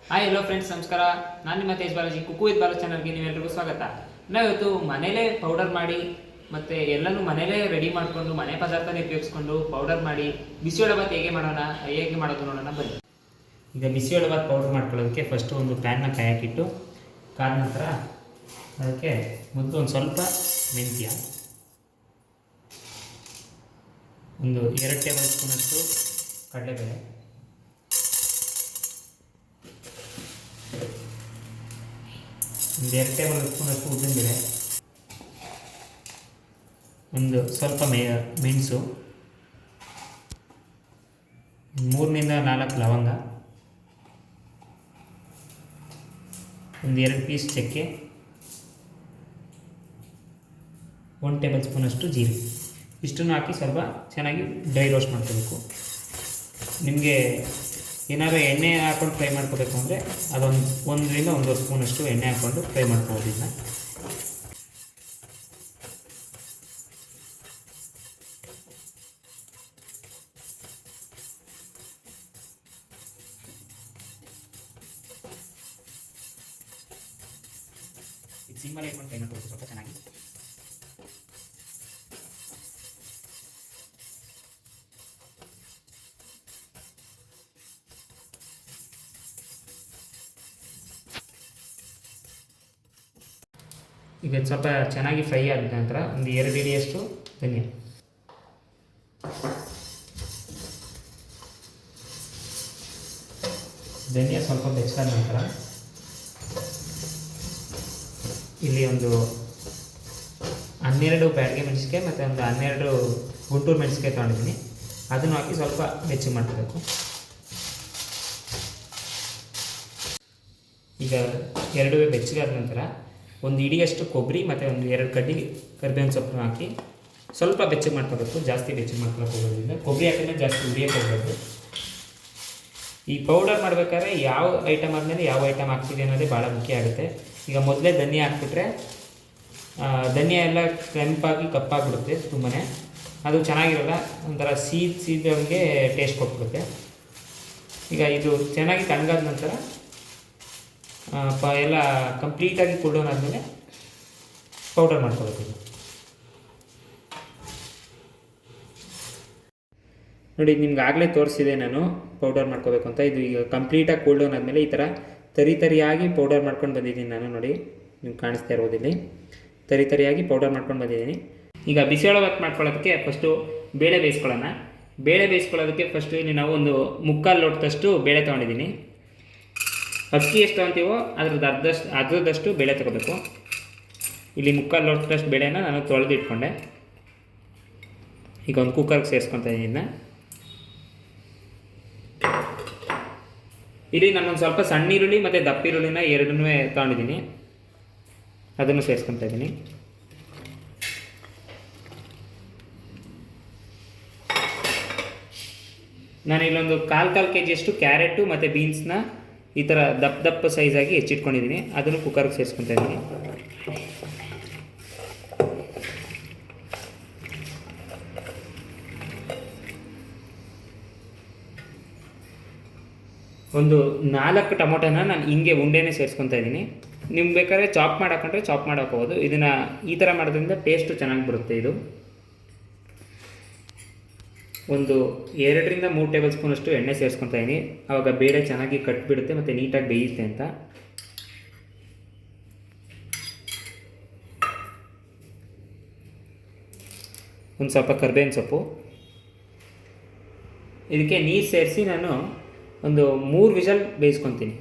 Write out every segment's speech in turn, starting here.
Hi hello friends, ನಮಸ್ಕಾರ. ನಾನು ನಿಮ್ಮ ತೇಜ್ ಬಾಲಾಜಿ, ಕುಕ್ಕು ವಿತ್ ಬಾಲಾಜಿ ಚಾನಲ್ಗೆ ನೀವೆಲ್ಲರಿಗೂ ಸ್ವಾಗತ. ನಾವಿವತ್ತು ಮನೇಲೇ ಪೌಡರ್ ಮಾಡಿ ಮತ್ತು ಎಲ್ಲನೂ ಮನೇಲೇ ರೆಡಿ ಮಾಡಿಕೊಂಡು ಮನೆ ಪದಾರ್ಥನೇ ಉಪಯೋಗಿಸ್ಕೊಂಡು ಪೌಡರ್ ಮಾಡಿ ಬಿಸಿಬೇಳೆಭಾತ್ ಹೇಗೆ ಮಾಡೋದು ನೋಡೋಣ ಬನ್ನಿ. ಈಗ ಬಿಸಿಬೇಳೆಭಾತ್ ಪೌಡರ್ ಮಾಡ್ಕೊಳ್ಳೋದಕ್ಕೆ ಫಸ್ಟು ಒಂದು ಪ್ಯಾನ್ನ ಕಾಯಕ್ಕಿಟ್ಟು ಕಾದ ನಂತರ ಅದಕ್ಕೆ ಮೊದಲು ಒಂದು ಸ್ವಲ್ಪ ಮೆಂತ್ಯ, ಒಂದು 2 ಟೇಬಲ್ ಸ್ಪೂನಷ್ಟು ಕಡಲೆಬೇಳೆ, ಒಂದು 2 ಟೇಬಲ್ ಸ್ಪೂನಷ್ಟು ಉದ್ದಿನಬೇಳೆ, ಒಂದು ಸ್ವಲ್ಪ ಮೆಣಸು, 3 to 4 ಲವಂಗ, ಒಂದು 2 ಪೀಸ್ ಚಕ್ಕೆ, 1 ಟೇಬಲ್ ಸ್ಪೂನಷ್ಟು ಜೀರಿಗೆ. ಇಷ್ಟನ್ನು ಹಾಕಿ ಸ್ವಲ್ಪ ಚೆನ್ನಾಗಿ ಡ್ರೈ ರೋಸ್ಟ್ ಮಾಡ್ಕೋಬೇಕು. ನಿಮಗೆ ಏನಾದರೂ ಎಣ್ಣೆ ಹಾಕ್ಕೊಂಡು ಫ್ರೈ ಮಾಡ್ಕೋಬೇಕು ಅಂದರೆ ಅದೊಂದು 1 to 1.5 ಸ್ಪೂನಷ್ಟು ಎಣ್ಣೆ ಹಾಕ್ಕೊಂಡು ಫ್ರೈ ಮಾಡ್ಕೋಬೋದು. ಇದನ್ನ ಇದು ಸಿಮ್ಮಲ್ಲಿ ಇಟ್ಕೊಂಡು ಫ್ರೈ ಮಾಡ್ಕೋಬೇಕು ಸ್ವಲ್ಪ ಚೆನ್ನಾಗಿ. ಈಗ ಸ್ವಲ್ಪ ಚೆನ್ನಾಗಿ ಫ್ರೈ ಆದ ನಂತರ ಒಂದು 2 ಹಿಡಿಯಷ್ಟು ಧನಿಯಾ, ಸ್ವಲ್ಪ ಬೆಚ್ಚಾದ ನಂತರ ಇಲ್ಲಿ ಒಂದು 12 ಬ್ಯಾಡಗೆ ಮೆಣಸಿನ್ಕಾಯಿ ಮತ್ತು ಒಂದು 12 ಗುಂಟೂರು ಮೆಣಸಿನ್ಕಾಯಿ ತೊಗೊಂಡಿದ್ದೀನಿ. ಅದನ್ನು ಹಾಕಿ ಸ್ವಲ್ಪ ಬೆಚ್ಚಗೆ ಮಾಡ್ಕೋಬೇಕು. ಈಗ 2 ಬೆಚ್ಚಗಾದ ನಂತರ ಒಂದು ಹಿಡಿಯಷ್ಟು ಕೊಬ್ಬರಿ ಮತ್ತು ಒಂದು 2 ಕಡ್ಡಿ ಕರಿಬೇವಿನ ಸೊಪ್ಪನ್ನು ಹಾಕಿ ಸ್ವಲ್ಪ ಬೆಚ್ಚಗೆ ಮಾಡ್ಕೋಬೇಕು. ಜಾಸ್ತಿ ಬೆಚ್ಚಗೆ ಮಾಡ್ಕೊಳಕ್ಕೆ ಹೋಗೋದ್ರಿಂದ ಕೊಬ್ಬರಿ ಹಾಕಿದ್ರೆ ಜಾಸ್ತಿ ಉರಿಯೋಕ್ಕೆ ಹೋಗಬೇಕು. ಈ ಪೌಡರ್ ಮಾಡಬೇಕಾದ್ರೆ ಯಾವ ಐಟಮ್ ಆದಮೇಲೆ ಯಾವ ಐಟಮ್ ಹಾಕ್ತಿದೆ ಅನ್ನೋದೇ ಭಾಳ ಮುಖ್ಯ ಆಗುತ್ತೆ. ಈಗ ಮೊದಲೇ ಧನಿಯಾ ಹಾಕ್ಬಿಟ್ರೆ ಧನಿಯಾ ಎಲ್ಲ ಕೆಂಪಾಗಿ ಕಪ್ಪಾಗಿಬಿಡುತ್ತೆ, ತುಂಬಾ ಅದು ಚೆನ್ನಾಗಿರಲ್ಲ, ಒಂಥರ ಸೀದಂಗೆ ಟೇಸ್ಟ್ ಕೊಟ್ಬಿಡುತ್ತೆ. ಈಗ ಇದು ಚೆನ್ನಾಗಿ ತಣ್ಣಗಾದ ನಂತರ ಎಲ್ಲ ಕಂಪ್ಲೀಟಾಗಿ ಕೂಲ್ ಡೌನ್ ಆದಮೇಲೆ ಪೌಡರ್ ಮಾಡ್ಕೋಬೇಕು. ನೋಡಿ, ನಿಮ್ಗೆ ಆಗಲೇ ತೋರಿಸಿದೆ ನಾನು ಪೌಡರ್ ಮಾಡ್ಕೋಬೇಕು ಅಂತ. ಇದು ಈಗ ಕಂಪ್ಲೀಟಾಗಿ ಕೂಲ್ ಡೌನ್ ಆದಮೇಲೆ ಈ ಥರ ತರಿಯಾಗಿ ಪೌಡರ್ ಮಾಡ್ಕೊಂಡು ಬಂದಿದ್ದೀನಿ ನಾನು. ನೋಡಿ, ನಿಮ್ಗೆ ಕಾಣಿಸ್ತಾ ಇರೋದಿಲ್ಲಿ ತರಿಯಾಗಿ ಪೌಡರ್ ಮಾಡ್ಕೊಂಡು ಬಂದಿದ್ದೀನಿ. ಈಗ ಬಿಸಿಬೇಳೆಭಾತ್ ಮಾಡ್ಕೊಳ್ಳೋದಕ್ಕೆ ಫಸ್ಟು ಬೇಳೆ ಬೇಯಿಸ್ಕೊಳ್ಳೋಣ. ಬೇಳೆ ಬೇಯಿಸ್ಕೊಳ್ಳೋದಕ್ಕೆ ಫಸ್ಟು ಇಲ್ಲಿ ನಾವು ಒಂದು 3/4 ಲೋಟದಷ್ಟು ಬೇಳೆ ತೊಗೊಂಡಿದ್ದೀನಿ. ಅಕ್ಕಿ ಎಷ್ಟು ಅಂತೀವೋ ಅರ್ಧದಷ್ಟು ಬೇಳೆ ತಗೋಬೇಕು. ಇಲ್ಲಿ 3/4 ಲೋಟದಷ್ಟು ಬೇಳೆನ ನಾನು ತೊಳೆದು ಇಟ್ಕೊಂಡೆ. ಈಗ ಒಂದು ಕುಕ್ಕರ್ಗೆ ಸೇರಿಸ್ಕೊತಾ ಇದ್ದೀನಿ. ಇಲ್ಲಿ ನಾನೊಂದು ಸ್ವಲ್ಪ ಸಣ್ಣ ಈರುಳ್ಳಿ ಮತ್ತು ದಪ್ಪ ಈರುಳ್ಳಿನ ಎರಡನ್ನೂ ತೊಗೊಂಡಿದ್ದೀನಿ, ಅದನ್ನು ಸೇರಿಸ್ಕೊತಾ ಇದ್ದೀನಿ. ನಾನು ಇಲ್ಲೊಂದು 1/4 kg ಕ್ಯಾರೆಟು ಮತ್ತು ಬೀನ್ಸ್ನ ಈ ಥರ ದಪ್ಪ ಸೈಜಾಗಿ ಹೆಚ್ಚಿಟ್ಕೊಂಡಿದ್ದೀನಿ, ಅದನ್ನು ಕುಕ್ಕರ್ಗೆ ಸೇರಿಸ್ಕೊತಾ ಇದ್ದೀನಿ. ಒಂದು 4 ಟೊಮೊಟೊನ ನಾನು ಹಿಂಗೆ ಉಂಡೆನೇ ಸೇರಿಸ್ಕೊತಾ ಇದ್ದೀನಿ. ನಿಮ್ಗೆ ಬೇಕಾದ್ರೆ ಚಾಪ್ ಮಾಡಾಕೊಂಡ್ರೆ ಚಾಪ್ ಮಾಡೋಕ್ಕೋಬೋದು. ಇದನ್ನು ಈ ಥರ ಮಾಡೋದ್ರಿಂದ ಟೇಸ್ಟು ಚೆನ್ನಾಗಿ ಬರುತ್ತೆ. ಇದು ಒಂದು 2 to 3 ಟೇಬಲ್ ಸ್ಪೂನಷ್ಟು ಎಣ್ಣೆ ಸೇರಿಸ್ಕೊತಾ ಇದ್ದೀನಿ. ಆವಾಗ ಬೇಳೆ ಚೆನ್ನಾಗಿ ಕಟ್ಬಿಡುತ್ತೆ ಮತ್ತು ನೀಟಾಗಿ ಬೇಯುತ್ತೆ ಅಂತ. ಒಂದು ಸ್ವಲ್ಪ ಕರಿಬೇವಿನ ಸೊಪ್ಪು, ಇದಕ್ಕೆ ನೀರು ಸೇರಿಸಿ ನಾನು ಒಂದು 3 ವಿಷಲ್ ಬೇಯಿಸ್ಕೊತೀನಿ.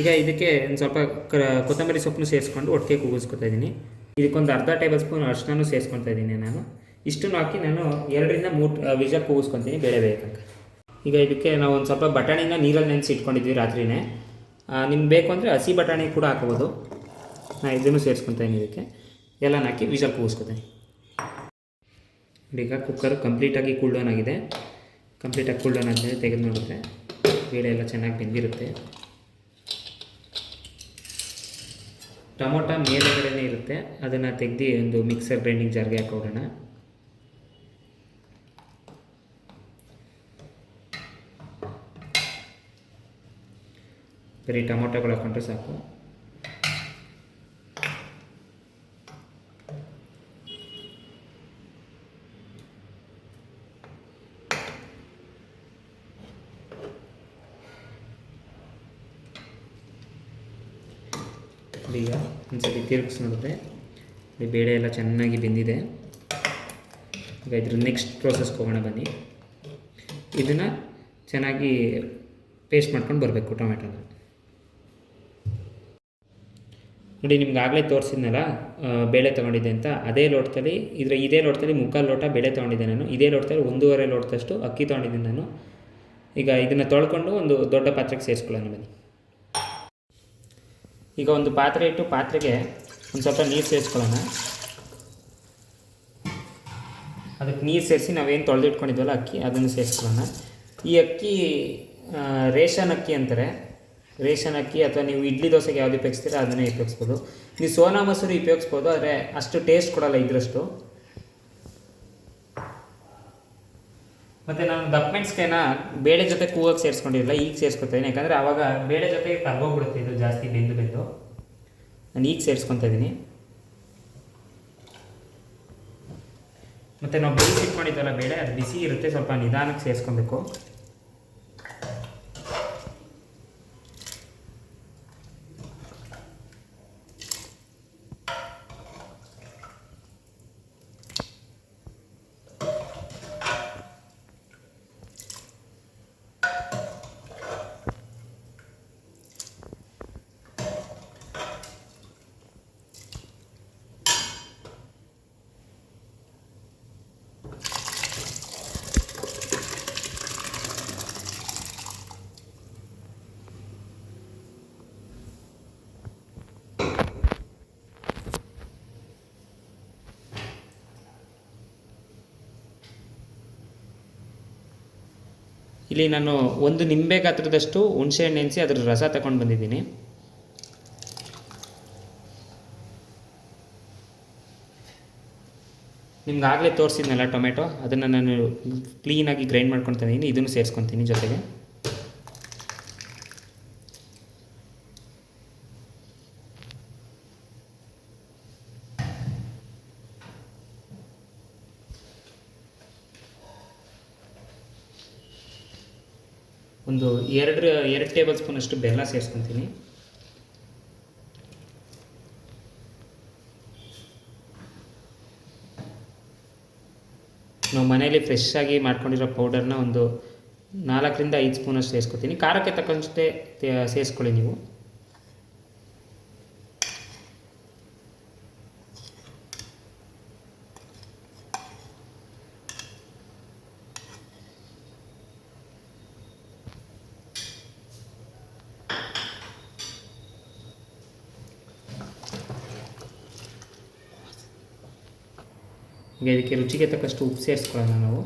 ಈಗ ಇದಕ್ಕೆ ಒಂದು ಸ್ವಲ್ಪ ಕೊತ್ತಂಬರಿ ಸೊಪ್ಪನ್ನು ಸೇರಿಸ್ಕೊಂಡು ಒಟ್ಟಿಗೆ ಕೂಗಿಸ್ಕೊತಾ ಇದ್ದೀನಿ. ಇದಕ್ಕೊಂದು ಅರ್ಧ ಟೇಬಲ್ ಸ್ಪೂನ್ ಅರಿಶಿನ ಸೇರಿಸ್ಕೊತಾ ಇದ್ದೀನಿ ನಾನು. ಇಷ್ಟನ್ನು ಹಾಕಿ ನಾನು 2 to 3 ವಿಷಲ್ ಕೂಗಿಸ್ಕೊತೀನಿ ಬೇಳೆ ಬೇಯತಂಕ. ಈಗ ಇದಕ್ಕೆ ನಾವು ಒಂದು ಸ್ವಲ್ಪ ಬಟಾಣಿನ ನೀರಲ್ಲಿ ನೆನೆಸಿ ಇಟ್ಕೊಂಡಿದ್ವಿ ರಾತ್ರಿನೇ. ನಿಮ್ಗೆ ಬೇಕು ಅಂದರೆ ಹಸಿ ಬಟಾಣಿ ಕೂಡ ಹಾಕೋಬೋದು. ನಾನು ಇದನ್ನು ಸೇರಿಸ್ಕೊತೀನಿ. ಇದಕ್ಕೆ ಎಲ್ಲ ಹಾಕಿ ವಿಷಲ್ ಕೂಗಿಸ್ಕೊತೀನಿ. ಈಗ ಕುಕ್ಕರ್ ಕಂಪ್ಲೀಟಾಗಿ ಕೂಲ್ ಡೌನ್ ಆಗಿದೆ. ಕಂಪ್ಲೀಟಾಗಿ ಕೂಲ್ ಡೌನ್ ಆದಮೇಲೆ ತೆಗೆದು ನೋಡಿದ್ರೆ ಬೇಳೆ ಎಲ್ಲ ಚೆನ್ನಾಗಿ ಬೆಂದಿರುತ್ತೆ. ಟೊಮೊಟೊ ಮೇಲೆಗಡೆ ಇರುತ್ತೆ, ಅದನ್ನು ತೆಗೆದು ಒಂದು ಮಿಕ್ಸರ್ ಗ್ರೈಂಡಿಂಗ್ ಜಾರ್ಗೆ ಹಾಕೋಣ. ಬರೀ ಟೊಮೊಟೊಗಳು ಹಾಕೊಂಡ್ರೆ ಸಾಕು. ಈಗ ಒಂದ್ಸತಿ ತಿರುಗಿಸಿ ನೋಡಿದ್ರೆ ಈ ಬೇಳೆ ಎಲ್ಲ ಚೆನ್ನಾಗಿ ಬೆಂದಿದೆ. ಈಗ ಇದ್ರ ನೆಕ್ಸ್ಟ್ ಪ್ರೋಸೆಸ್ಗೆ ಹೋಗೋಣ ಬನ್ನಿ. ಇದನ್ನು ಚೆನ್ನಾಗಿ ಪೇಸ್ಟ್ ಮಾಡ್ಕೊಂಡು ಬರಬೇಕು ಟೊಮೆಟೊನ. ನೋಡಿ, ನಿಮ್ಗೆ ಆಗಲೇ ತೋರಿಸಿದ್ನಲ್ಲ ಬೇಳೆ ತೊಗೊಂಡಿದ್ದೆ ಅಂತ. ಇದೇ ಲೋಟದಲ್ಲಿ ಮುಕ್ಕಾಲು ಲೋಟ ಬೇಳೆ ತೊಗೊಂಡಿದ್ದೆ ನಾನು. ಇದೇ ಲೋಟದಲ್ಲಿ 1.5 ಲೋಟದಷ್ಟು ಅಕ್ಕಿ ತೊಗೊಂಡಿದ್ದೀನಿ ನಾನು. ಈಗ ಇದನ್ನು ತೊಳ್ಕೊಂಡು ಒಂದು ದೊಡ್ಡ ಪಾತ್ರೆಗೆ ಸೇರಿಸ್ಕೊಳ್ಳೋಣ ಬನ್ನಿ. ಈಗ ಒಂದು ಪಾತ್ರೆ ಇಟ್ಟು ಪಾತ್ರೆಗೆ ಒಂದು ಸ್ವಲ್ಪ ನೀರು ಸೇರಿಸ್ಕೊಳ್ಳೋಣ. ಅದಕ್ಕೆ ನೀರು ಸೇರಿಸಿ ನಾವೇನು ತೊಳೆದಿಟ್ಕೊಂಡಿದ್ವಲ್ಲ ಅಕ್ಕಿ, ಅದನ್ನು ಸೇರಿಸ್ಕೊಳ್ಳೋಣ. ಈ ಅಕ್ಕಿ ರೇಷನ್ ಅಕ್ಕಿ ಅಂತಾರೆ. ರೇಷನ್ ಅಕ್ಕಿ ಅಥವಾ ನೀವು ಇಡ್ಲಿ ದೋಸೆಗೆ ಯಾವುದು ಉಪಯೋಗಿಸ್ತೀರ ಅದನ್ನೇ ಉಪಯೋಗಿಸ್ಬೋದು. ನೀವು ಸೋನಾ ಮಸೂರಿ ಉಪಯೋಗಿಸ್ಬೋದು, ಆದರೆ ಅಷ್ಟು ಟೇಸ್ಟ್ ಕೊಡೋಲ್ಲ ಇದ್ರಷ್ಟು. ಮತ್ತು ನಾನು ದಪ್ಪ ಮೆಣಸಿನಕಾಯಿನ ಬೇಳೆ ಜೊತೆ ಕೂಗಕ್ಕೆ ಸೇರಿಸ್ಕೊಂಡಿರಲಿಲ್ಲ, ಈಗ ಸೇರಿಸ್ಕೊತಾಯಿದ್ದೀನಿ. ಯಾಕಂದರೆ ಆವಾಗ ಬೇಳೆ ಜೊತೆಗೆ ಕರ್ಗೋಗ್ಬಿಡುತ್ತೆ ಇದು ಜಾಸ್ತಿ ಬೆಂದು. ನಾನು ಈಗ ಸೇರಿಸ್ಕೊತಾ ಇದ್ದೀನಿ. ಮತ್ತು ನಾವು ಬೇಯಿಸಿಟ್ಕೊಂಡಿದ್ದಲ್ಲ ಬೇಳೆ, ಅದು ಬಿಸಿ ಇರುತ್ತೆ, ಸ್ವಲ್ಪ ನಿಧಾನಕ್ಕೆ ಸೇರಿಸ್ಕೊಬೇಕು. ಇಲ್ಲಿ ನಾನು ಒಂದು ನಿಂಬೆ ಗಾತ್ರದಷ್ಟು ಹುಣಸೆಹಣ್ಣು ನೆನೆಸಿ ಅದರ ರಸ ತಗೊಂಡು ಬಂದಿದ್ದೀನಿ. ನಿಮ್ಗೆ ಆಗಲೇ ತೋರಿಸಿದ್ನಲ್ಲ ಟೊಮೆಟೊ, ಅದನ್ನು ನಾನು ಕ್ಲೀನಾಗಿ ಗ್ರೈಂಡ್ ಮಾಡ್ಕೊತೀನಿ. ಇದನ್ನು ಸೇರಿಸ್ಕೊತೀನಿ ಜೊತೆಗೆ. ಒಂದು 2 ಟೇಬಲ್ ಸ್ಪೂನಷ್ಟು ಬೆಲ್ಲ ಸೇರಿಸ್ಕೊತೀನಿ. ನಾವು ಮನೆಯಲ್ಲಿ ಫ್ರೆಶ್ ಆಗಿ ಮಾಡ್ಕೊಂಡಿರೋ ಪೌಡರ್ನ ಒಂದು 4ರಿಂದ 5 ಸ್ಪೂನಷ್ಟು ಸೇರಿಸ್ಕೊತೀನಿ. ಖಾರಕ್ಕೆ ತಕ್ಕಂತೆ ಸೇರಿಸ್ಕೊಳ್ಳಿ ನೀವು. ಈಗ ಇದಕ್ಕೆ ರುಚಿಗೆ ತಕ್ಕಷ್ಟು ಉಪ್ಪು ಸೇರಿಸ್ಕೊಳ್ಳೋಣ ನಾವು.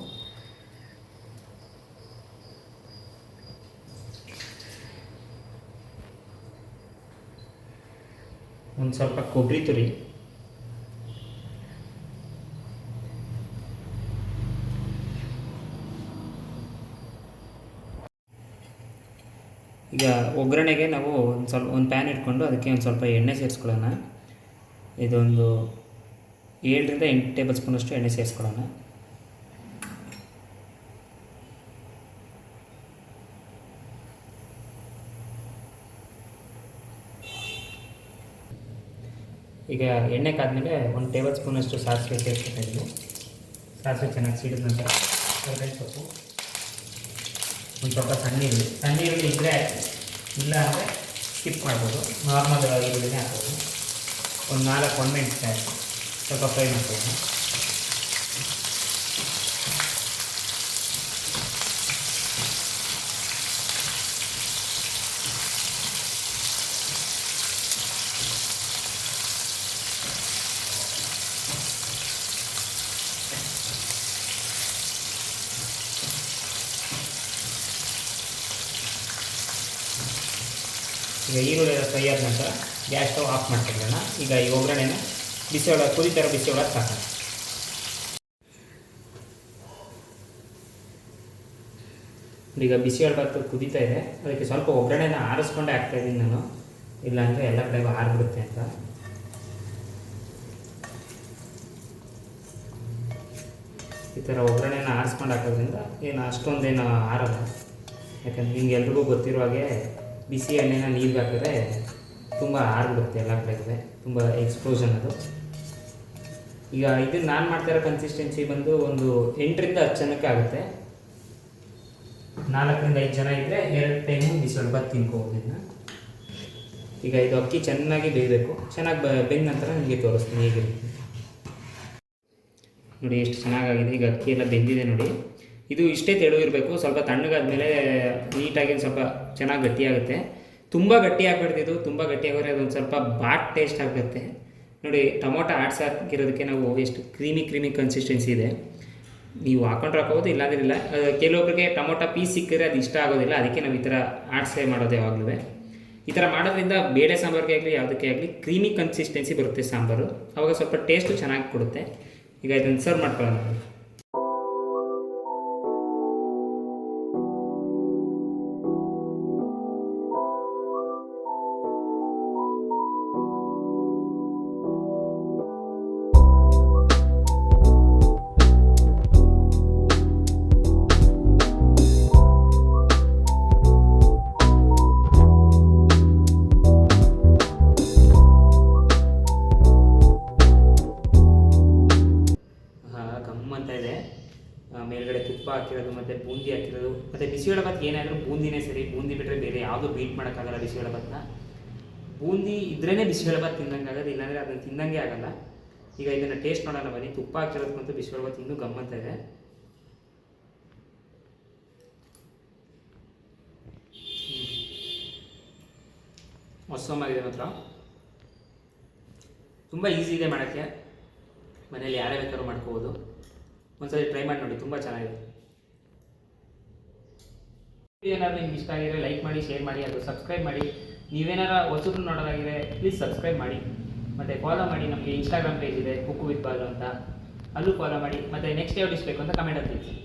ಒಂದು ಸ್ವಲ್ಪ ಕೊಬ್ಬರಿ ತುರಿ, ಈಗ ಒಗ್ಗರಣೆಗೆ ನಾವು ಒಂದು ಪ್ಯಾನ್ ಇಟ್ಕೊಂಡು ಅದಕ್ಕೆ ಒಂದು ಸ್ವಲ್ಪ ಎಣ್ಣೆ ಸೇರಿಸ್ಕೊಳ್ಳೋಣ. ಇದೊಂದು 7ರಿಂದ 8 ಟೇಬಲ್ ಸ್ಪೂನಷ್ಟು ಎಣ್ಣೆ ಸೇರಿಸ್ಕೊಳ್ಳೋಣ. ಈಗ ಎಣ್ಣೆ ಕಾದ್ಮೇಲೆ 1 ಟೇಬಲ್ ಸ್ಪೂನಷ್ಟು ಸಾಸಿವೆ ಸೇರಿಸ್ಕೊತಾ ಇದ್ದೀವಿ. ಸಾಸಿವೆ ಚೆನ್ನಾಗಿ ಸಿಡಿದ ನಂತರ ಕರಿಬೇವು ಸೊಪ್ಪು, ಒಂದು ಸ್ವಲ್ಪ ಸಣ್ಣ ಈರುಳ್ಳಿ ಇದ್ದರೆ, ಇಲ್ಲ ಅಂದರೆ ಸ್ಕಿಪ್ ಮಾಡ್ಬೋದು, ನಾರ್ಮಲ್ ಈರುಳ್ಳಿನೇ ಹಾಕ್ಬೋದು. ಒಂದು 4 ಒಣಮೆಣಸಿನಕಾಯಿ ಸ್ವಲ್ಪ ಫ್ರೈ ಮಾಡ್ಕೊಳ್ಳೋಣ. ಈಗ ಈರುಳ್ಳಿ ಫ್ರೈ ಆದ ನಂತರ ಗ್ಯಾಸ್ ಸ್ಟವ್ ಆಫ್ ಮಾಡ್ಕೊಳ್ಳೋಣ. ಈಗ ಈ ಒಗ್ಗರಣೆನ ಕುದಿತಾರೋ ಬಿಸಿ ಒಳಗೆ ಹಾಕೋಣ. ಈಗ ಬಿಸಿಬೇಳೆಭಾತು ಕುದೀತಾ ಇದೆ, ಅದಕ್ಕೆ ಸ್ವಲ್ಪ ಒಗ್ಗರಣೆನ ಆರಿಸ್ಕೊಂಡೇ ಹಾಕ್ತಾಯಿದ್ದೀನಿ ನಾನು, ಇಲ್ಲಾಂದರೆ ಎಲ್ಲ ಕಡೆಗೂ ಆರಿಬಿಡುತ್ತೆ ಅಂತ. ಈ ಥರ ಒಗ್ಗರಣೆನ ಆರಿಸ್ಕೊಂಡು ಹಾಕೋದ್ರಿಂದ ಏನು ಅಷ್ಟೊಂದೇನು ಆರಲ್ಲ. ಯಾಕಂದರೆ ನಿಮ್ಗೆ ಎಲ್ರಿಗೂ ಗೊತ್ತಿರೋ ಹಾಗೆ ಬಿಸಿ ಎಣ್ಣೆನ ನೀರಿಗೆ ಹಾಕಿದ್ರೆ ತುಂಬ ಆರಿಬಿಡುತ್ತೆ ಎಲ್ಲ ಕಡೆಗೂ, ತುಂಬ ಎಕ್ಸ್ಪ್ಲೋಷನ್ ಅದು. ಈಗ ಇದು ನಾನು ಮಾಡ್ತಾಯಿರೋ ಕನ್ಸಿಸ್ಟೆನ್ಸಿ ಬಂದು ಒಂದು 8ರಿಂದ 10 ಜನಕ್ಕೆ ಆಗುತ್ತೆ. 4ರಿಂದ 5 ಜನ ಇದ್ದರೆ 2 ಟೈಮು ಬಿಸಿಬೇಳೆಭಾತು ತಿನ್ಕೋಬೋದು ಇದನ್ನ. ಈಗ ಇದು ಅಕ್ಕಿ ಚೆನ್ನಾಗಿ ಬೇಯಬೇಕು. ಚೆನ್ನಾಗಿ ಬೆಂದ ನಂತರ ನಿಮಗೆ ತೋರಿಸ್ತೀನಿ ಹೇಗಿರುತ್ತೆ ನೋಡಿ. ಎಷ್ಟು ಚೆನ್ನಾಗಾಗಿದೆ. ಈಗ ಅಕ್ಕಿ ಎಲ್ಲ ಬೆಂದಿದೆ ನೋಡಿ. ಇದು ಇಷ್ಟೇ ತೆಳು ಇರಬೇಕು. ಸ್ವಲ್ಪ ತಣ್ಣಗಾದ್ಮೇಲೆ ನೀಟಾಗಿ ಸ್ವಲ್ಪ ಚೆನ್ನಾಗಿ ಗಟ್ಟಿಯಾಗುತ್ತೆ. ತುಂಬ ಗಟ್ಟಿ ಆಗ್ಬಿಡ್ತಿದ್ದು, ತುಂಬ ಗಟ್ಟಿ ಆಗೋದ್ರೆ ಅದೊಂದು ಸ್ವಲ್ಪ ಬಾಟ್ ಟೇಸ್ಟ್ ಆಗುತ್ತೆ ನೋಡಿ. ಟೊಮೊಟೊ ಹಾಕಿರೋದಕ್ಕೆ ನಾವು ಎಷ್ಟು ಕ್ರೀಮಿ ಕನ್ಸಿಸ್ಟೆನ್ಸಿ ಇದೆ. ನೀವು ಹಾಕೊಂಡ್ರೆ ಹಾಕೋಬೋದು, ಇಲ್ಲಾಂದ್ರೆ ಇಲ್ಲ. ಕೆಲವೊಬ್ಬರಿಗೆ ಟೊಮೊಟೊ ಪೀಸ್ ಸಿಕ್ಕಿದ್ರೆ ಅದು ಇಷ್ಟ ಆಗೋದಿಲ್ಲ, ಅದಕ್ಕೆ ನಾವು ಈ ಥರ ಆಡ್ಸೇ ಮಾಡೋದು ಯಾವಾಗಲೂ. ಈ ಥರ ಮಾಡೋದ್ರಿಂದ ಬೇಳೆ ಸಾಂಬಾರಿಗೆ ಆಗಲಿ ಯಾವುದಕ್ಕೆ ಆಗಲಿ ಕ್ರೀಮಿ ಕನ್ಸಿಸ್ಟೆನ್ಸಿ ಬರುತ್ತೆ ಸಾಂಬಾರು. ಆವಾಗ ಸ್ವಲ್ಪ ಟೇಸ್ಟು ಚೆನ್ನಾಗಿ ಕೊಡುತ್ತೆ. ಈಗ ಇದನ್ನು ಸರ್ವ್ ಮಾಡ್ಕೊಳ್ಳೋಣ. ಗಮ್ಮಂತ ಇದೆ. ಮೇಲ್ಗಡೆ ತುಪ್ಪ ಹಾಕಿರೋದು ಮತ್ತು ಬೂಂದಿ ಹಾಕಿರೋದು. ಮತ್ತು ಬಿಸಿಬೇಳೆಭಾತು ಏನಾದರೂ ಬೂಂದಿನೇ ಸರಿ. ಬೂಂದಿ ಬಿಟ್ಟರೆ ಬೇರೆ ಯಾವುದೂ ಬೀಟ್ ಮಾಡೋಕ್ಕಾಗಲ್ಲ ಬಿಸಿಬೇಳೆಭಾತನ್ನ. ಬೂಂದಿ ಇದ್ರೇ ಬಿಸಿಬೇಳೆಭಾತು ತಿಂದಂಗೆ ಆಗೋದು, ಇಲ್ಲಾಂದರೆ ಅದನ್ನು ತಿಂದಂಗೆ ಆಗಲ್ಲ. ಈಗ ಇದನ್ನು ಟೇಸ್ಟ್ ಮಾಡೋಣ ಬನ್ನಿ. ತುಪ್ಪ ಹಾಕಿರೋದಕ್ಕಂತೂ ಬಿಸಿಬೇಳೆಭಾತು ಇನ್ನೂ ಗಮ್ಮಂತ ಇದೆ. ಮೊಸಮಾಗಿದೆ ಮಾತ್ರ. ತುಂಬ ಈಸಿ ಇದೆ ಮಾಡೋಕ್ಕೆ. ಮನೇಲಿ ಯಾರೇ ಬೇಕಾದ್ರೂ ಮಾಡ್ಕೋಬೋದು. ಒಂದ್ಸರಿ ಟ್ರೈ ಮಾಡಿ ನೋಡಿ, ತುಂಬ ಚೆನ್ನಾಗಿದೆ. ಏನಾದರೂ ನಿಮ್ಗೆ ಇಷ್ಟ ಆಗಿದ್ರೆ ಲೈಕ್ ಮಾಡಿ, ಶೇರ್ ಮಾಡಿ, ಅದು ಸಬ್ಸ್ಕ್ರೈಬ್ ಮಾಡಿ. ನೀವೇನಾರ ಹೊಸಬ್ರು ನೋಡೋದಾಗಿದೆ ಪ್ಲೀಸ್ ಸಬ್ಸ್ಕ್ರೈಬ್ ಮಾಡಿ, ಮತ್ತು ಫಾಲೋ ಮಾಡಿ. ನಮಗೆ ಇನ್ಸ್ಟಾಗ್ರಾಮ್ ಪೇಜ್ ಇದೆ ಕುಕ್ಕು ವಿತ್ ಬಾಲು ಅಂತ, ಅಲ್ಲೂ ಫಾಲೋ ಮಾಡಿ. ಮತ್ತು ನೆಕ್ಸ್ಟ್ ಯಾವ ಡಿಶ್ ಬೇಕು ಅಂತ ಕಮೆಂಟಲ್ಲಿ ತಿಳಿಸಿ.